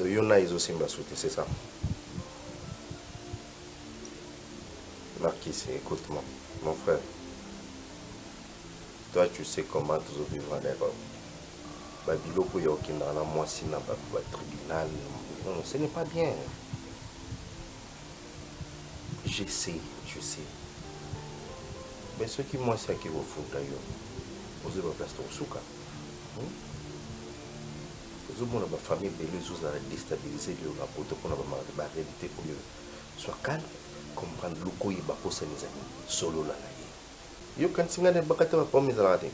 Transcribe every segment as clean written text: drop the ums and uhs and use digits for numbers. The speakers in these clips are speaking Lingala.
Yona ils aussi m'a sauté, c'est ça. Marquis, écoute-moi, mon frère. Toi, tu sais comment tu vas vivre en Europe. Babiloko Yokin dans la moitié n'a pas tribunal. Non, ce n'est pas bien. Je sais. Mais ce qui moi c'est qui vous fout d'ailleurs. Vous avez place au souka. Vous avez une famille belle, vous avez déstabilisé le rapport pour la réalité pour soit calme, comprendre le coup il va poser les amis solo là. Yo quand singa ne bakata pas mes alade.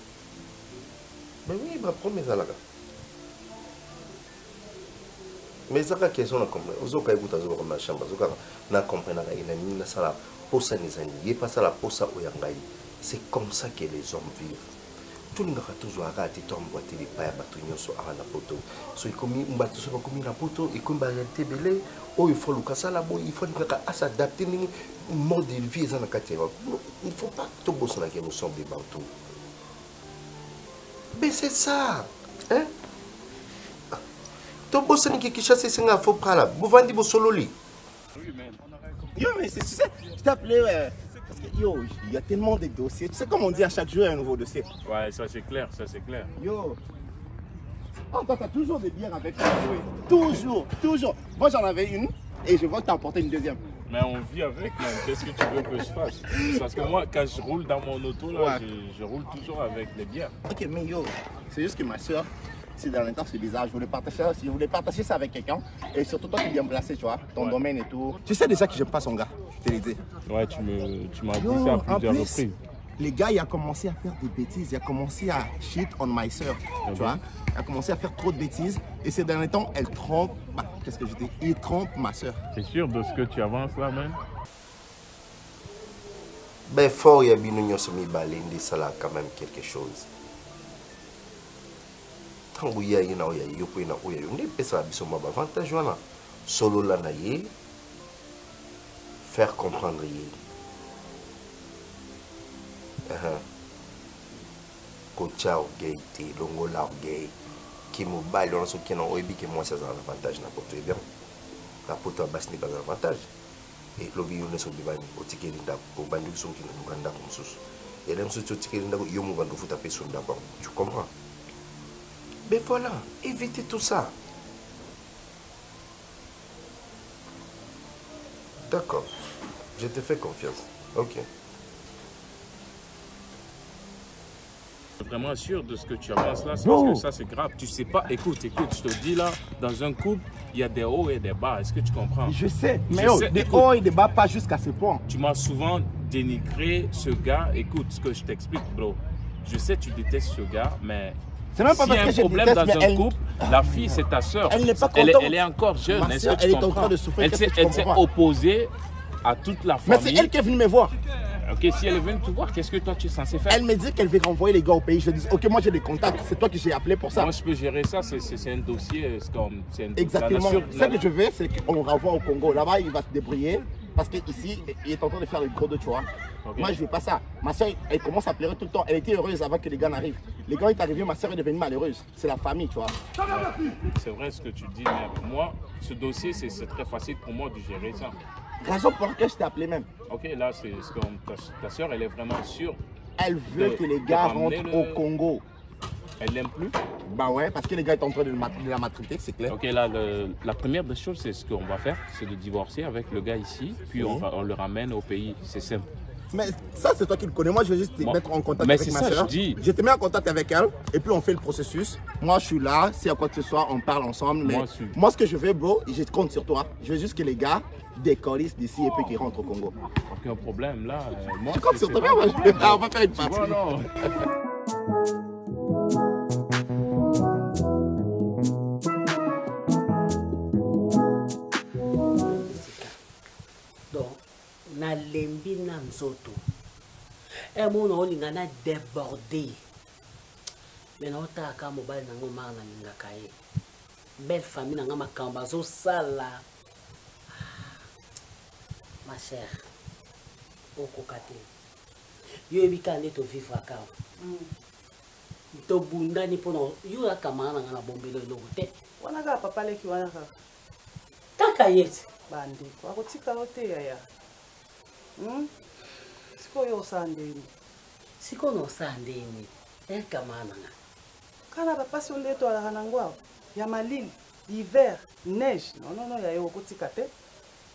Mais oui, va prendre mes alade. Mais ça question na comprendre. Vous avez écouté ça comme la chambre, vous na comprendre na ina ni na sala posa les amis. Il pas ça la posa oyangai. C'est comme ça que les hommes vivent. Tout le monde a toujours arrêté de tomber les pailles à bâtonner sur la poto. So il commis un bateau sur la poto et comme réalité belé, oh il faut le casser là bas, il faut s'adapter ni mode de vie dans la catégorie. Il faut pas tout bosser dans la game sombre des bateaux. Mais c'est ça, hein? Tout bosser dans quelque chose c'est un faux pas là. Vous vendez vos solo li. Yo mais c'est tu sais, je t'ai appelé parce que yo, il y a tellement de dossiers. Tu sais comme on dit à chaque jour il y a un nouveau dossier. Ouais, ça c'est clair, Yo. Oh, toi, t'as toujours des bières avec toi. Toujours. Moi, j'en avais une et je vois que t'as emporté une deuxième. Mais on vit avec, man. Qu'est-ce que tu veux que je fasse? Parce que moi, quand je roule dans mon auto, là, ouais. je roule toujours avec les bières. Ok, mais yo, c'est juste que ma soeur, c'est dans l'instant, c'est bizarre. Je voulais partager ça avec quelqu'un. Et surtout, toi, tu es bien placé, tu vois, ton domaine et tout. Tu sais déjà que j'aime pas son gars, je te l'ai dit. Ouais, tu m'as dit ça à plusieurs reprises. Les gars, il a commencé à faire des bêtises, il a commencé à shit on my soeur, tu vois. Il a commencé à faire trop de bêtises et ces derniers temps, elle trompe, qu'est-ce que je dis? Il trompe ma soeur. T'es sûr de ce que tu avances là, man? Ben fort, il y a bien semi balindi, ça là quand même quelque chose. Tant que il y a une autre, il y a une autre, il y a une autre, ça a un avantage là. Solo là, faire comprendre. Kocha gay, longo la gay, qui mobile, on a ce qui est en OEB qui moi c'est un avantage n'importe quoi bien. La pote basse n'est pas un avantage. Et l'objet on est sur le ban au ticket d'inda pour bandu qui sont qui nous ganda comme sous. Et même sur ce ticket d'inda yo mo bandu faut taper sur d'abord. Tu comprends? Mais voilà, évitez tout ça. D'accord. Je te fais confiance. Ok. Vraiment sûr de ce que tu avances là, c'est parce que ça c'est grave. Tu sais pas, écoute, je te dis là, dans un couple, il y a des hauts et des bas. Est-ce que tu comprends? Je sais, mais des hauts et des bas, pas jusqu'à ce point. Tu m'as souvent dénigré ce gars. Écoute ce que je t'explique, bro. Je sais tu détestes ce gars, mais c'est même pas parce que s'il y a un problème dans un couple, la fille c'est ta soeur. Elle n'est pas contente. Elle est encore jeune. Est-ce que tu comprends? Elle s'est opposée à toute la famille. Mais c'est elle qui est venue me voir. Ok, si elle est venue te voir, qu'est-ce que toi tu es censé faire? Elle me dit qu'elle veut renvoyer les gars au pays. Je dis, ok, moi j'ai des contacts, c'est toi que j'ai appelé pour ça. Moi je peux gérer ça, c'est un dossier. Exactement. Ce que je veux, c'est qu'on le renvoie au Congo. Là-bas, il va se débrouiller parce qu'ici, il est en train de faire le gros de tu vois. Okay. Moi, je ne veux pas ça. Ma soeur, elle commence à pleurer tout le temps. Elle était heureuse avant que les gars n'arrivent. Les gars, ils sont arrivés, ma soeur est devenue malheureuse. C'est la famille, tu vois. C'est vrai ce que tu dis, mais pour moi, ce dossier, c'est très facile pour moi de gérer ça. Raison pour laquelle je t'ai appelé même. Ok, là, c'est comme ta soeur, elle est vraiment sûre. Elle veut que les gars rentrent au Congo. Elle l'aime plus? Bah ouais, parce que les gars sont en train de la maltraiter, c'est clair. Ok, là, la première des choses, c'est ce qu'on va faire, c'est de divorcer avec le gars ici, puis on le ramène au pays. C'est simple. Mais ça, c'est toi qui le connais. Moi, je vais juste te mettre en contact avec ma soeur. Je te mets en contact avec elle et puis on fait le processus. Moi, je suis là. S'il y a quoi que ce soit, on parle ensemble. Mais moi, ce que je veux, bro, je compte sur toi. Je veux juste que les gars décollissent d'ici et puis qu'ils rentrent au Congo. Aucun problème, là. Je compte sur toi. On va faire une partie. Non. Na lembi na nzoto e mona olinga na débordé mais na otaka mobali nango mara na lingaka ye belle famille nanga makambo azosala ma chère okoka te yo ebika nde tovivre aka tobundani mpona yo akamara nanga na bombelo eloko te wana kaka papa leki wana kaka akotika yeti bandeko akotika ote yaya sikoyo osala ndeni sikoyo nosala ndeni ekamana kana bapasi onde etwalaka nango awa ya malili hiver neige non yaya okotika te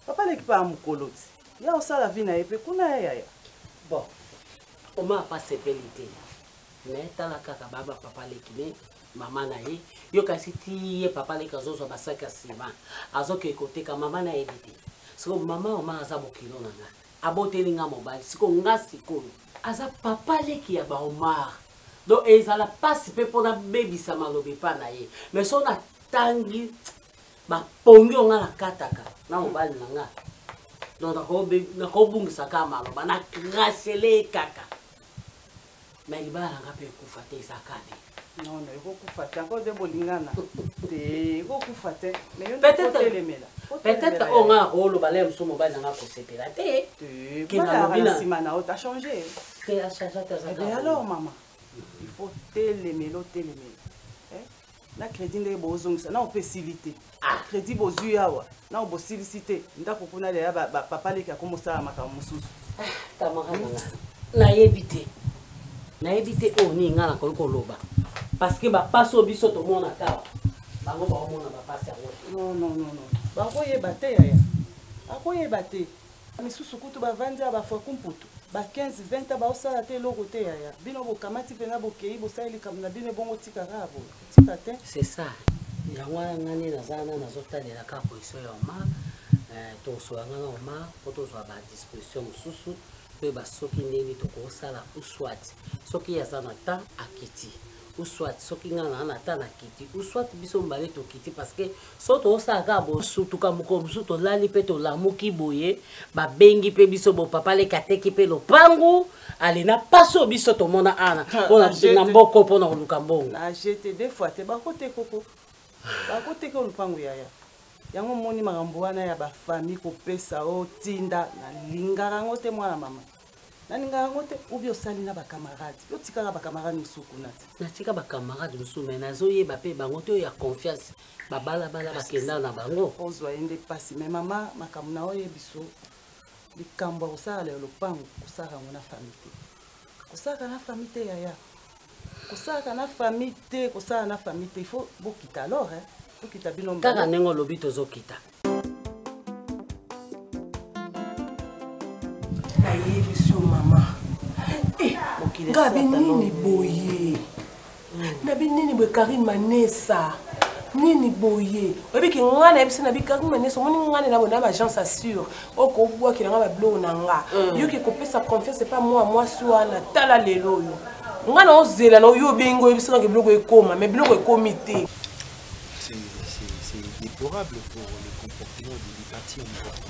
papa leki pa ya mokolo ti ya osala vi na ye mpe kuna ye yaya bon oma apasepeli te me tala kaka baba papa leki me mama na ye yo kasi ti ye papa leki azozwa basaki ya nsima azoke koteka mama na ye te siko mama oma aza mokilo na nga aboteli nga mobali siko nga sikoyo aza papa leki ya baomar donc ezala pasi mpe mpona bebisa malobi mpa na ye mais so natangi bapongi onga nakataka na mobali na nga donc nakobungisa kaka maloba nakrasele kaka mais libala nanga mpe ekufa te ezaka te non ekokufa te encore de bolingana te ekokufa te mais yo ndekotelemela peut-être onga oloba le mosusu mobali nanga kosepela te na nsima na yo ta changé te achange te alors maman il faut telemela otelemela na crédit ndenge bozongisa na opesili te crédit bozwi awa na obosilisi te ndako kuna leya papa leki akomosala makambo mosusu nayebi te oyo ninga nakoki koloba parce que bapasi oyo biso tomona kawa bango baomona bapasi yango non bakoyeba te yaya akoyeba te misusu kutu bavandi ya bafoku mputu ba 15-20 baosala te eloko te yaya bino bokamati mpena bokei bosali likambo na bino ebongo tika kaka boye tika te c'est ça yango wana ngani nazana nazotalela kaka position ya oma tokosola nga na oma mpo tozwa badisposition mosusu mpe basoki ndeni tokosala uswati soki aza na temps akiti uswati soki nga na temps nakiti uswati biso mbale tokiti parce que so tokosala kaka bosutuka mokolo mosusu tolali mpe tolamuki boye babengi mpe biso bopapa leki ateki mpe lopangu ale na paso biso tomona ana mpona na mboko mpona koluka mbongo na jete des fois te bakotekoko bakoteka olupangu yaya yango moni makambo wana ya bafamille kopesa otinda nalingaka yango te mwana mama nalingaka yango te obi osali na bakamarade yotikaka bakamarade mosusu kuna te natika bakamarade mosusu me nazoyeba mpe bango te oyo ya confiance babalabala bakenda na bango ozwa ye nde pasi me mama makambo na oyo biso likambo ya kosala ya lopango kosalaka yango na famille te kosalaka na famille te yaya kosalaka na famille te kosala na famille te il faut bokita alors bokita bino kaka ndenge olobi tozokita nayebi so mama ngabi nini boye nabi nini boye Karine Manessa nini boye obiki ngana ebisi na bi Karine Manessa moni ngana na bona ba agence assure oko bwa ki nga ba blog na nga yoki kopesa confiance pas moi so na tala lelo yo ngana ozela na yo bengo ebisi na ke blog ekoma mais blog ekomi te. C'est déplorable pour le comportement des partis en Europe.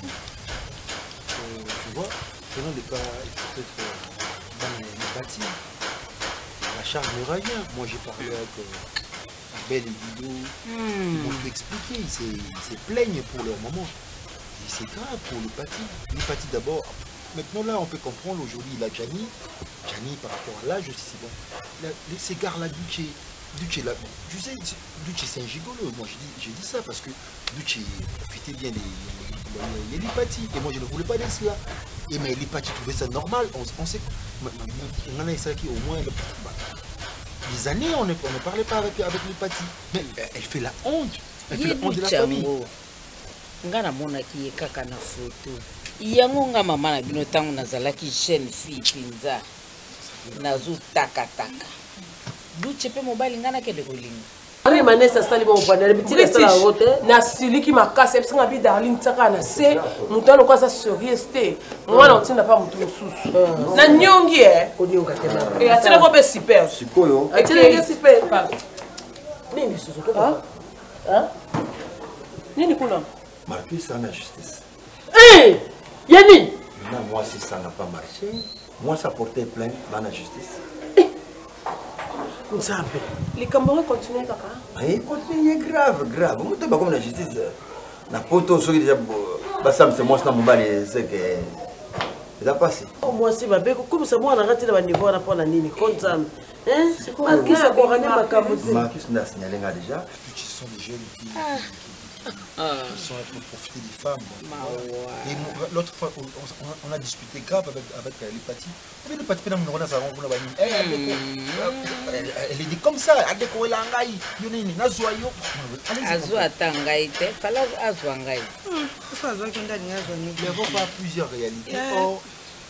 Tu vois, selon les cas, peut-être dans les partis, la charge ne revient. Moi, j'ai parlé avec Abel et Guido, ils m'ont expliqué, ils se plaignent pour leur moment. Et c'est grave pour le parti. Le parti d'abord, maintenant là, on peut comprendre, aujourd'hui, il a Gianni par rapport à l'âge aussi, c'est bon. Ces gars-là, Duce là, tu sais, Duce c'est un gigolo. Moi j'ai dit ça parce que Duce profitait bien des Lipati. Et moi je ne voulais pas de cela. Et mais Lipati trouvait ça normal. On sait on en a ça qui au moins des années on ne parlait pas avec Lipati. Mais elle fait la honte. Elle fait la honte de la famille. Ngana mona ki kaka na photo. Yango nga mama na bino tango nazalaki jeune fille pinza. Nazu taka. Duce pe mobile ngana ke de kolinga. Karine Manessa sali bo bwana bitile sala rote na siliki makasi ebisinga bi darling tsaka na se mutano kwa sa sérieuxté mwana otinda pa mutu mususu na nyongi onionga te ba e atile ko be super sikoyo atile ke super nini susu ko nini kuna marqué ça na justice yani maintenant moi si ça n'a pas marché moi ça portait plainte dans la justice. Les Camerounais continuent kaka. Il continue grave. Moi je comme la justice. Na poto soki déjà basam c'est moi ça mon bal c'est que ça passe. Moi c'est ba beko comme ça moi na ngati na ba niveau na pona nini konzam. Marquis ça ko rane makambo. Marquis n'a signalé déjà. Ce sont des jeunes qui Ils sont là pour profiter des femmes. Et l'autre fois, on a discuté grave avec l'Hypatie. Mais l'Hypatie, elle est dit comme ça. Elle décore la ngai. Mais on va plusieurs réalités. Or,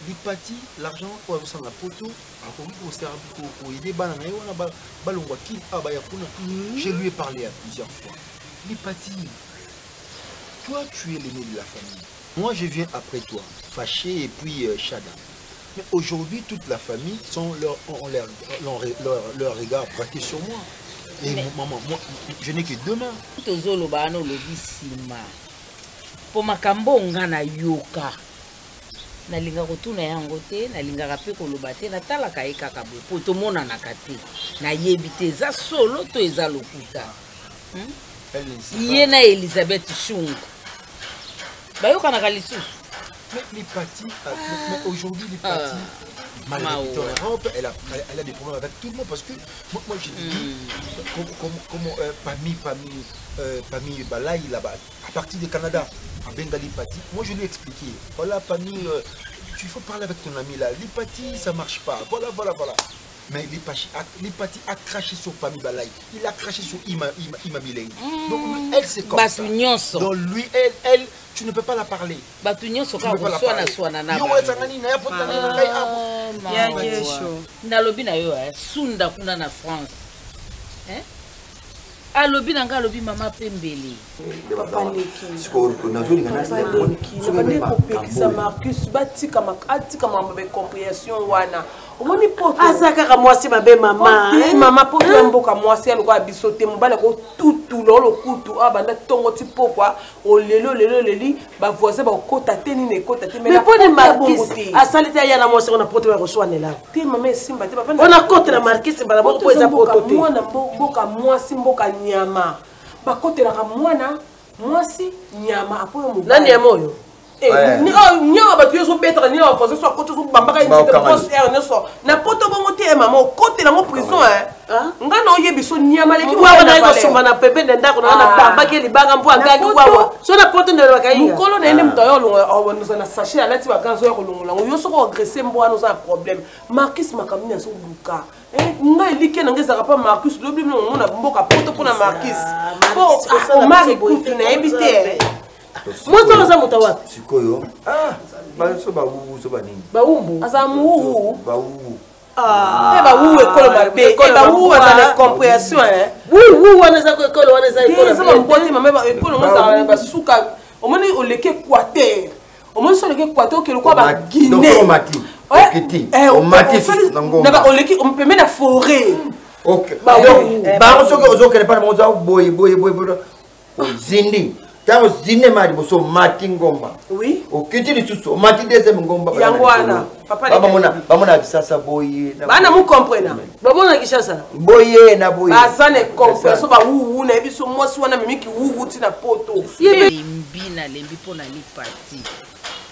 l'Hypatie, l'argent, pour la photo, je lui ai parlé à plusieurs fois. L'Hypatie, toi tu es l'aîné de la famille. Moi je viens après toi, Fâché et puis Chada. Mais aujourd'hui toute la famille ont leur regard braqué sur moi. Et maman, moi je n'ai que 2 mains. Pour ma kambo ngana yoka. Nalinga kotuna yango te, nalinga pe koloba te, natala ka ekaka bo. Po to mona nakate. Na yebite za solo to eza lokuta. Yena Elisabeth Shungu. Bayoka na kalisu. Mais l'Hypatie, mais aujourd'hui l'Hypatie, malgré en Europe, elle a des problèmes avec tout le monde parce que moi j'ai dit comment Pami Balaï là-bas, à partir du Canada, à Bengali Hypatie, moi je lui ai expliqué, voilà Pami, tu faut parler avec ton ami là, l'Hypatie ça marche pas, voilà. Mais l'Hypatie a craché sur Pami Balaï, il a craché sur Ima Bilei. Donc elle c'est comme ça. Donc lui, elle, tu ne peux pas la parler. Tu ne peux pas la parler. Sunda kuna na France. Alobi nanga alobi mama pembele. Papa Neki. Marcus batika makatika mama compréhension wana. Omoni poto. Azaka mwasi mabe mama. Mama poto mboka mwasi aloko bisote mobala ko tutu lolo kutu abanda tongo ti pokwa olelo leli ba voisin ba kota teni ne kota te mais pour les Marcus asalita ya na mwasi on a poto ko soanela. Ti mama simba te papa. On a kota na Marcus bala boko eza poto te. Mwana mboka mwasi mboka nyama. Bakotela ka mwana mwasi nyama apo yo mobala. Nani ya moyo? Ni on va tuer son bête, ni on va faire ça côté son bambaka une grosse air ne so. Na poto bon côté maman côté la mon prison hein. Ngana oye biso nyama leki wa na ko somba na pepe ndako na bambaki libanga mpo agagi wawa. So na poto ndelo bakayi. Mukolo na ene mtayo longo nous na sachet alati bakanzo ya kolongola. Yo soko agresser mbo wana za problème. Marcus makamina so luka. Nga elike na ngeza pas Marcus lobi no na mboka poto pona Marcus. Bo mari kutu na ebite. Moi ça va mutawa. Sikoyo. Baso ba wu so ba nini? Ba umbu. Asa mu. Ba wu. Ba wu ekolo mabe. Ba wu asa la compréhension hein. Wu wana za ekolo wana za ekolo. Ça va mbote mama ba ekolo mo za ba suka. Omoni oleke Équateur. Omoni so leke Équateur ke lokwa ba Guinée. Donc mati. Okiti. Mati nango. Na oleke on peut mettre la forêt. OK. Ba so ke ozo kele pa mo za boy. Zindi. Quand Zine mari boso mati ngomba. Oui. Okiti ni susu mati deuxième ngomba. Yangwana. Papa bamona kisasa boye. Bana mu comprendre. Bamona kisasa. Boye na boye. Bazane comprendre so ba wu na biso mwasi wana mimiki wu ti na poto. Lembi na lembi pona lipati.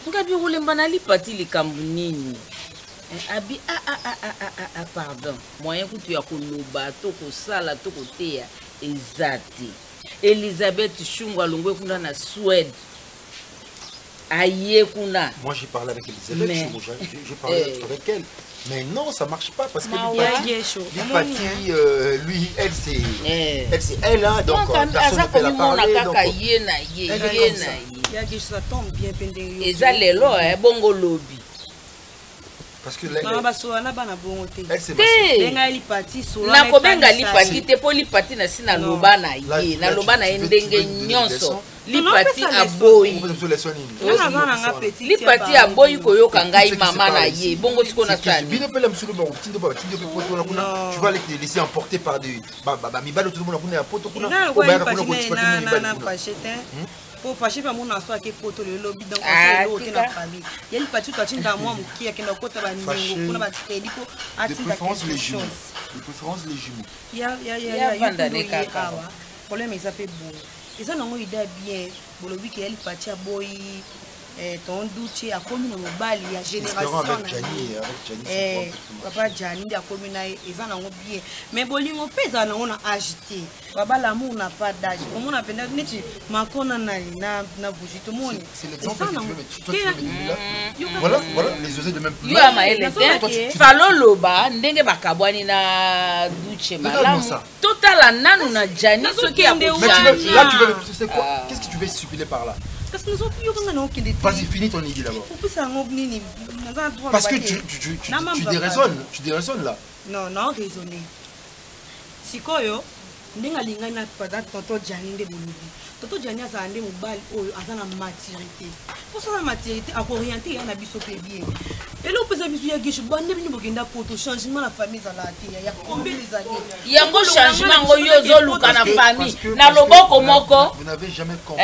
Ngabi ulemba na lipati likambu nini? Abi pardon. Moyen kutu ya koloba to ko sala to ko teya ezati. Elisabeth Shungu alongwe kuna na Suède. Aïe kuna. Moi j'ai parlé avec Elisabeth Shungu, j'ai parlé avec elle. Mais non, ça marche pas parce que l'Hypatie, lui, elle c'est elle hein, donc personne ne peut la parler. Donc ça tombe bien pendant. Eza lelo bongo lobby. Parce que elle c'est benga lipati solo na ko benga lipati te po lipati na sina loba na ye na loba na ndenge nyonso lipati aboyi lipati aboyi koyoka ngai mama na ye bongo siko na sani bino pela msulu ba tindo ba poto kuna tu vas les laisser emporter par des mi balo tout le monde kuna poto kuna ko ba kuna ko tsipati ni balo pour fâcher pas mon assoir qui poto le lobby donc on s'est loté la famille il y a une partie toi tu dans moi qui a qui na kota ba ningo kuna ba tsedi po de préférence les jumeaux il y a vandane kaka problème ils appellent bon ils ont une idée bien bolobi qui elle partie boy ton doute a commis dans mobile il y a génération papa Gianni a commis na ezana ngo bien mais bolingo pesa na on a agité baba l'amour n'a pas d'âge comme on appelle neti makona na bougie tout monde c'est l'exemple que tu veux voilà les osés de même plus yo amaele falo loba ndenge bakabwani na duche malamu total nanu na Gianni soki ya mais là tu veux c'est quoi qu'est-ce que tu veux supplier par là? Parce que nous avons plus de vas-y, finis ton idée d'abord. Parce que tu déraisonnes là. Non, raisonner. Si quoi yo, n'enga linga na pada tonton Gianni de bolobi. Tonton Gianni a zande mobile oyo azana maturité. Pour ça la maturité a orienté ya na biso pe bien. Et là on peut s'amuser ya gishu bande bini bokenda poto changement la famille za la te ya combien les années. Yango changement ngoyo zo luka na famille. Na loboko moko. Vous n'avez jamais compris.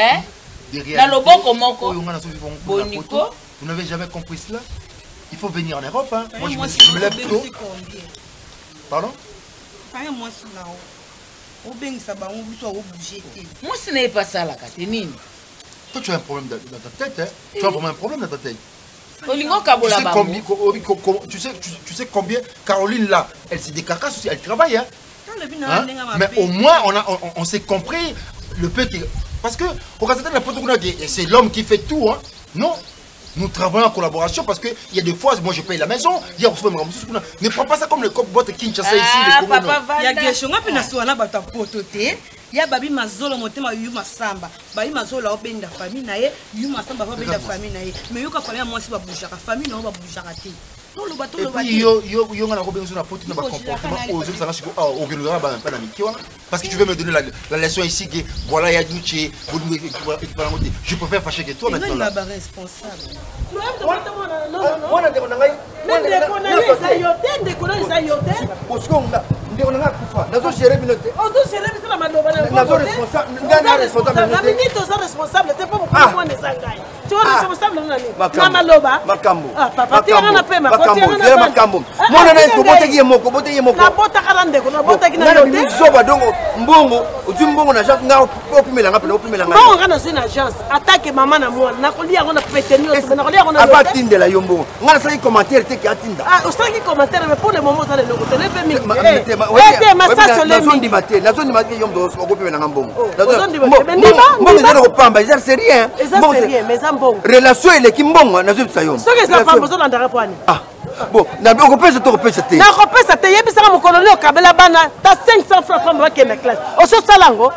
Vous n'avez jamais compris cela? Il faut venir en Europe. Hein. Moi, je me lève tôt. Pardon? Moi, ce n'est pas ça, la Caténine. Toi, tu as un problème dans ta tête. Hein? Tu as vraiment un problème dans ta tête. Tu sais combien Caroline, là, elle s'est décarcasse aussi, elle travaille. Hein? Hein? Mais au moins, on s'est compris le peu qui... Parce que, c'est l'homme qui fait tout. Hein. Non, nous travaillons en collaboration parce qu'il y a des fois, moi je paye la maison, il y a aussi ne prends pas ça comme le cop bot Kinshasa ici. Il y a des choses il y a babi mazolo motema yuma samba babi mazolo obenda famille na ye yuma samba obenda famille na ye mais yoka famille moi si ba boujaka famille na ba boujaka te to lo bato lo ba yo ngana ko benzo na poto na ba comportement ozo ça siko au gelo ba pas na miki wana parce que tu veux me donner la leçon ici que voilà ya duché je préfère fâcher que toi maintenant là responsable non abatindela yombo ngana sali commentaire te ki atinda ah osaki commentaire mais pour le moment ça le télé pe mi nazo ndimate yombo okope na ngambongo nazo ndimapamba c'est rien mais ça mbongo relation ile kimbongo nazo bisayo soki ça femme zo ndara poani ah bon na okopesa to kopesa te na kopesa te yebisaka mokoloni okabela bana ta 500 francs femme bakenda classe oso salango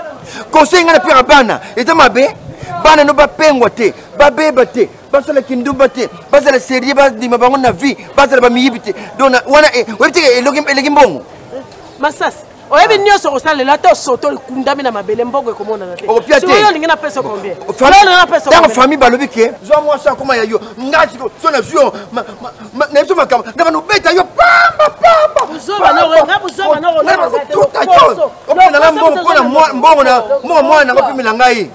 conseil ngana pira bana eta mabe bana no bapengwa te babeba te basala kindumba te basala serie badima bango na vie basala bamiyibi te dona wana webitike eleki mbongo masas oyebi nyonso kosalela te osoto ekundami na mabele mbongo ekomona na te oyo olingi na pesa combien ntango famille balobi ke zwa mwasi akoma ya yo ngasi so na zwi yo na biso makambo ndaka nobeta yo pamba opimela mbongo mpona mbongo na mwana nanga opimela ngai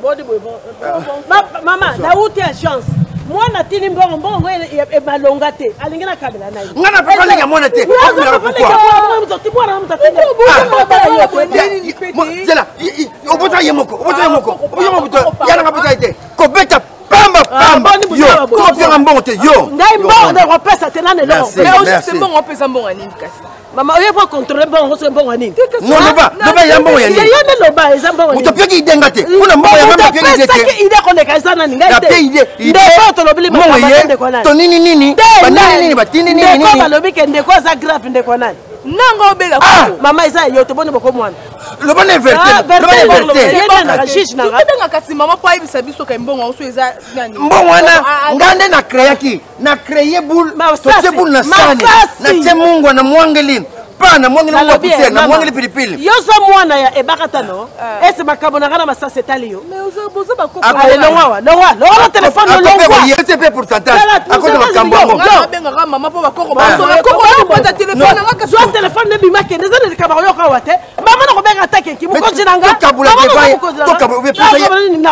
mama nauti agence mwana tini mbongo emalonga te alingi na kabela naye ngana papa linga mwana te opimela zela obota ye moko yana ngabota ite kobeta pamba yo kopia mbongo te yo ngai mbongo na kopesa te nane lo mais c'est mbongo pesa mbongo nini kasi mama oyo faut contrôler mbongo so mbongo nini non loba ya mbongo ya nini yo ne loba eza mbongo nini utopia ki idenga te kuna mbongo ya mama pia ide te ide ko leka eza nani ngai te ide to lobili mbongo ye to nini batini nini ko balobi ke ndeko za grave ndeko nani nanga obela mama eza yo to boni boko mwana loba na vérité na juge na nga kasi mama pa ibisa biso ka mbongo oso eza nani mbongo wana ngande na créaki na créer boule to boule na sani na tie mungu na mwangeli pana mwangeli na poussière na mwangeli pilipili yo zo mwana ya ebakata no ese makabona kana masasa etali yo mais ozo ba ko lo téléphone lo ngwa c'est peu pourcentage akoto makambo nga benga ka mama po ba ko ba ta téléphone nga ka zo téléphone ne bima ke ndeza ne kabaro yo ka wate mama na ko benga atake ki muko jinanga kabula ke to kabula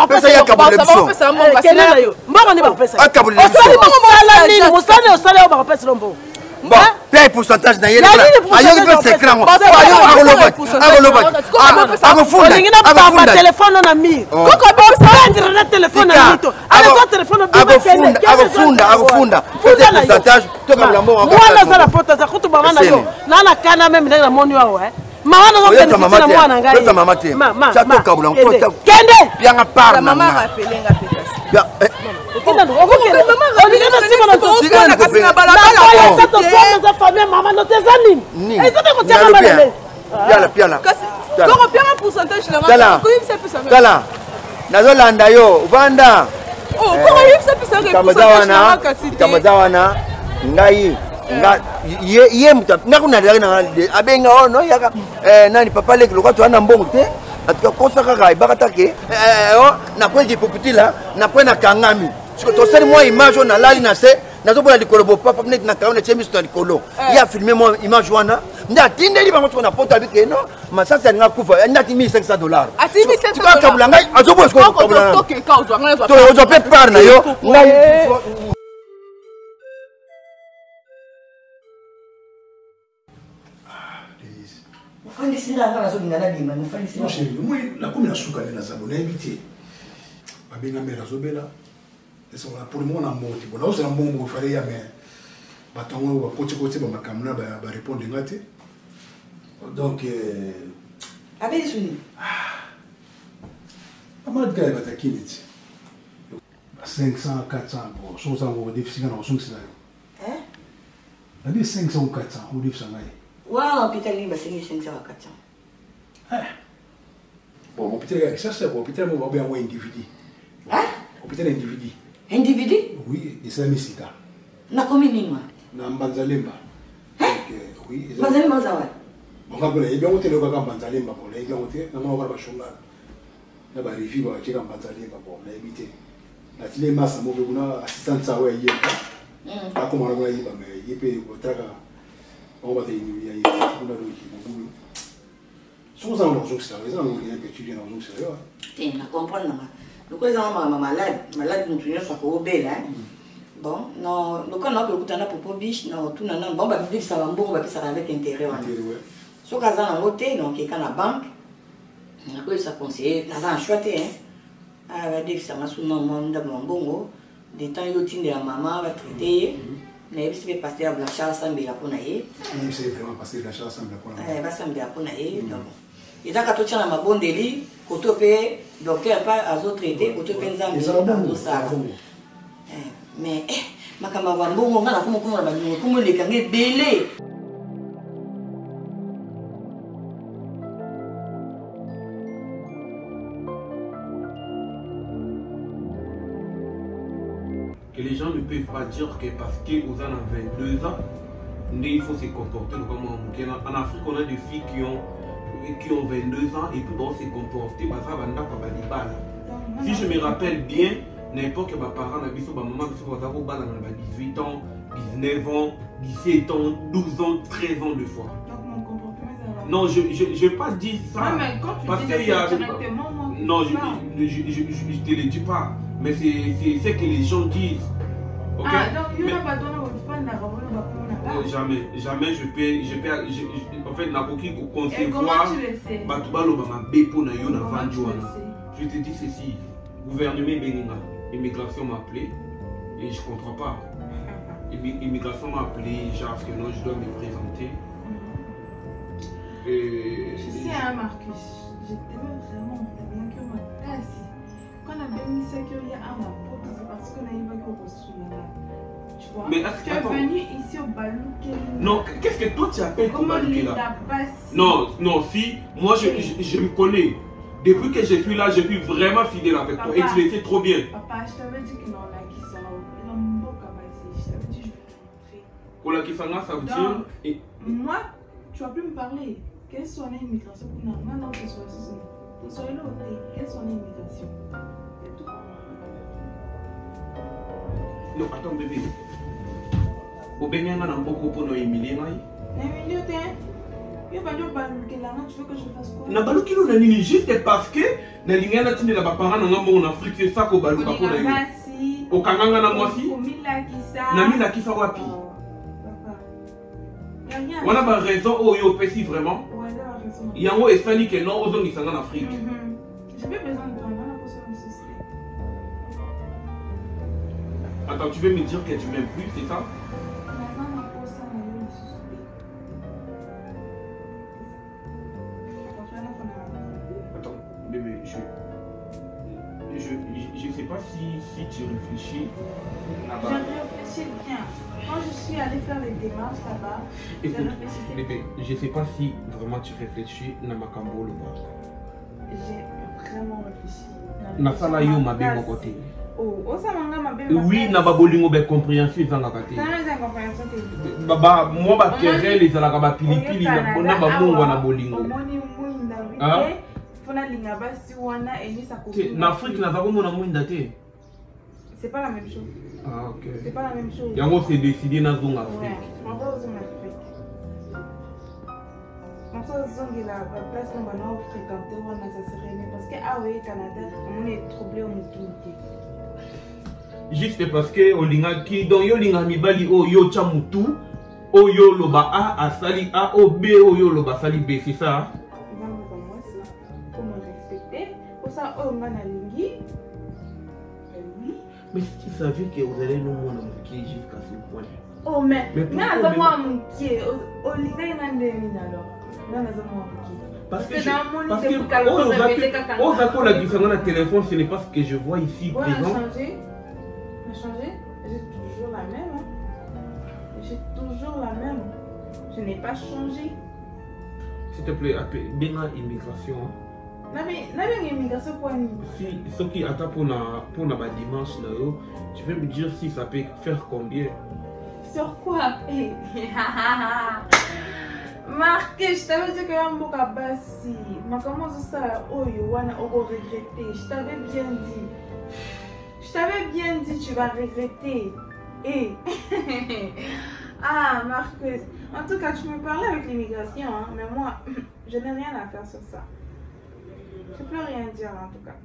pesa ya kabula biso mbongo ni ba pesa akabula osali musala yo ba pesa lombo Bon, paye pourcentage na yele. Ayo ko secret ngo. Agofunda téléphone na mi. Koko ba prendre na téléphone na mito. Avec ton téléphone agofunda. Pourcentage to kablambo. Mwana za la porte za kutu ba wana yo. Na na kana même na moni wa wa. Mama na ngombe na mwana ngai. Pesa mama te. Chato kabula ngota. Kende. Bianga par mama rappelenga peka. nazolanda yo vanda kamaza wana ngai ye mutu nakunadaki na abenga ono yaka nani papa leki lokwa toana mbongo te atukakosa kaka ebaka take napwe dipoputila napwe na kangami tosali mwa image oyo nalali na se nazobona likolo bopapa neti na kao netie miso na likolo ye afilme mwa image wana nde atindeli bango soko na poto abike no masasi alinga kufa nde atimi $500 tukakabula ngai azoboya ozwa mpe part na yo ngai nakomi na suka nde naza bonayebi te babenga mere azobela pour le moment na moti bona ozala mbongo efale ya mere bato yango bakoti bamakambo na barépondre nga te donc abelisuni amadikala batakini ti 500 400 sozango odefisika na kosongisela yo nabi 500 ou 400 odefisa ngai wa hôpital ni basengi 500 à 400 bon hôpital ça c'est hôpital mo ba bien individu hôpital individu oui et ça misika na commune na Mbanzalemba oui Mbanzalemba zawa bon ngabula yebya hôtel ko ka Mbanzalemba bon yebya hôtel na mo ba bashonga na ba review ba cheka Mbanzalemba bon na ebite na tile masa mo be kuna assistant sawa yeka ba ko mara ngwa yiba me yepe ko taka on va te ya kuna do ki mo soza on joue ça les gens ont rien pétué dans joue sérieux et na comprendre na donc les gens malade nous tenir ça ko bela bon non donc on a que kutana popo biche non tout nan bon ba vivre ça mbongo ba pesa avec intérêt wana so kaza na ngote donc e kana banque na ko ça conseiller na za choité hein ah ba vivre ça masu non manda mbongo des temps yo tinde ya maman va traiter na yebi sibe passer à blanchard sambela pona ye ni c'est vraiment passer blanchard sambela pona ba sambela pona ye donc eza ka totia na mabondeli koto pe docteur pas azo traiter koto pe nzambe to ça mais makamba ba mbongo ngana kuma ba nyongo kuma le kange belé que les gens ne peuvent pas dire que parce que vous en avez 22 ans, il faut se comporter comme en Afrique on a des filles qui ont 22 ans et puis doivent se comporter si je me rappelle bien n'importe quel parent n'a vu son maman qui sont 18 ans 19 ans 17 ans 12 ans 13 ans de fois non je vais pas dire ça parce qu'il y a non je te le dis pas mais c'est ce que les gens disent ok jamais je peux en fait n'a aucun concevoir je te dis ceci gouvernement Beninga immigration m'a appelé et je comprends pas immigration m'a appelé genre que non je dois me présenter je sais hein Marcus je t'aime vraiment bien que ma place quand on a bien ça qu'il y a un rapport c'est parce qu'on a évacué au Soumana. Tu vois? Mais est-ce tu es venu ici au Balouké? Non, qu'est-ce que toi tu appelles au Balouké là? Non, si, moi je me connais. Depuis que je suis là, je suis vraiment fidèle avec toi et tu le sais trop bien. Papa, je t'avais dit que non, la Kisanga, je t'avais dit je vais te montrer. Pour la Kisanga, ça veut dire. Et... Moi, tu vas plus me parler. Quelle soit l'immigration pour nous? Maintenant, tu sois là, quelle soit l'immigration? C'est tout. Non, attends bébé. Au Bénin, on a beaucoup pour nous humilier. Humilier, tu veux que je fasse quoi? Na baluki lo nani juste parce que na linga na tindi la ba parents na ngambo en Afrique c'est ça ko baluka ko na yo. O kanganga na mwasi? Na mila kisa wapi? On a pas raison, oh yo, précis vraiment. Ouais, elle a raison. Il y a un mot et que non, aux hommes en Afrique. J'ai pas besoin de toi, on a besoin de société. Attends, tu veux me dire que tu m'aimes plus, c'est ça? Attends, bébé, je sais pas si tu réfléchis là-bas. Je réfléchis bien. Quand je suis allée faire les démarches là-bas, j'ai réfléchi. Bébé, je sais pas si vraiment tu réfléchis dans ma cambo ou pas. J'ai vraiment réfléchi. Na sala yo ma bien côté. Oh, ça m'a bien. Oui, na ba bolingo be compréhension dans la côté. Ça m'a compréhension. Baba, moi ba querelle les ala ba pilipili na ba mungu na bolingo. Ah? En Afrique, n'a pas comment on c'est pas la même chose. Ah, ok. C'est pas la même chose. Yango c'est décidé dans zone Afrique. Ouais, je m'en vais aux zones Afrique. Comme ça, zone la place qu'on va nous fréquenter, on a ça serait mieux parce que ah oui, Canada, on est troublé au mutuité. Juste parce que olinga ki donc yo linga mibali o yo chamutu o yo loba a asali a o b o yo loba sali b, c'est ça? Ça, oh, Manalingi. Oui. Mais si tu savais que vous allez nous montrer jusqu'à ce point. Oh, mais moi, mon pied. Oh, l'idée est alors. Parce que oh, d'accord, la différence dans le téléphone, ce n'est pas ce que je vois ici présent. On a changé. J'ai toujours la même. Hein. J'ai toujours la même. Je n'ai pas changé. S'il te plaît, bien immigration. Si ce qui attend pour la dimanche, tu peux me dire si ça peut faire combien? Sur quoi? Marqué, je t'avais dit que un mot à Bassi. Mais comment ça? Oh, Yoana, on va regretter. Je t'avais bien dit. Je t'avais bien dit, tu vas regretter. Et. Ah, Marcus. En tout cas, tu me parlais avec l'immigration, hein, mais moi, je n'ai rien à faire sur ça. Je peux rien dire en tout cas.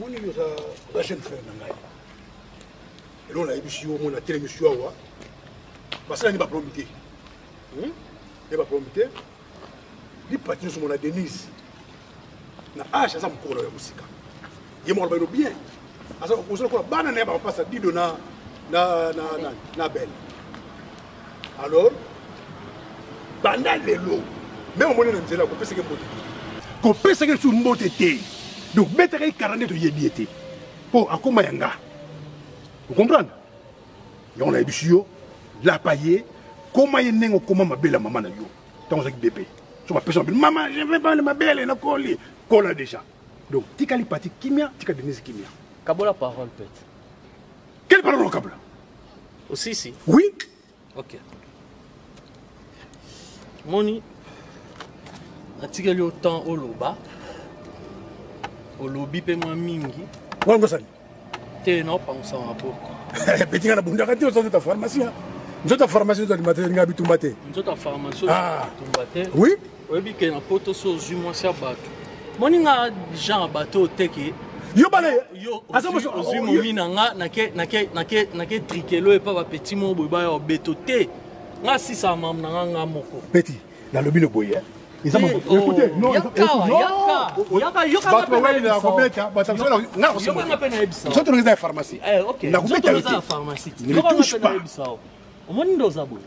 On est la jeune frère Nangaï. Et là, on a eu on a télé monsieur Awa. Parce qu'il n'y a pas de probité. Il n'y a pas de probité. Il y a pas de probité. Il y a Denise. Il y a H, il y a beaucoup de musique. Il y a bien. Asa kozala kola bana na ba pasa dido na belle. Alors banda lelo même on est nzela ko pesa ke mbote. Ko pesa ke su mbote te. Donc betere 40 to yebiete. Pour akoma yanga. Vous comprenez? Et on a eu la paillée comment y nengo comment ma belle maman na yo. Tant ça qui bébé. So ma personne maman je vais pas ma belle na coller. Colla déjà. Donc tikali pati kimia tika Denise kimia. Kabola parole peut-être. Quelle parole au Kabla? Aussi, si. Oui. Ok. Moni, atikeli autant au loba, au lobby paiement mingi. Wango sali. T'es non pas ensemble à beaucoup. Petit gars na bunda kati au centre de pharmacie. Nous autres pharmacie nous animateurs nga bitumbate. Nous autres pharmacie bitumbate. Oui. Oui, bi que na poto so jumo sia bateau. Moni nga genre bateau teke. Yo balé yo ozui momi na nga nake trikelo et pas ba petit mo boba yo betoté nga si ça mam na nga moko petit dans le bino boye ils ont écoutez non yaka na complète ba ça nga ko yaka pe na ebisa so to ngeza pharmacie OK na complète na pharmacie ne touche pas omoni ndo zabo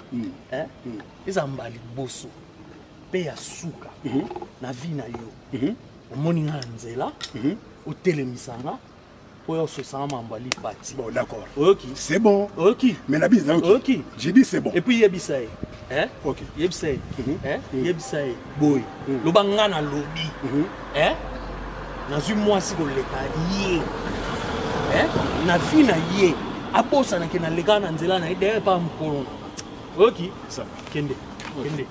ezambali boso pe ya suka na vie na yo omoni nga nzela au télémisanga pour se sentir emballé parti. Bon d'accord. OK. C'est bon. OK. Mais la bise OK. OK. J'ai dit c'est bon. Et puis yebisaye. Hein? OK. Yebisaye. Hein? Yebisaye. Boy. Lo banga na lobby. Hein? Na zu moi si ko leka yé. Hein? Na vie na yé. Abosa na ke na lega na nzela na ide pa mkolo. OK. Ça. Kende. Kende.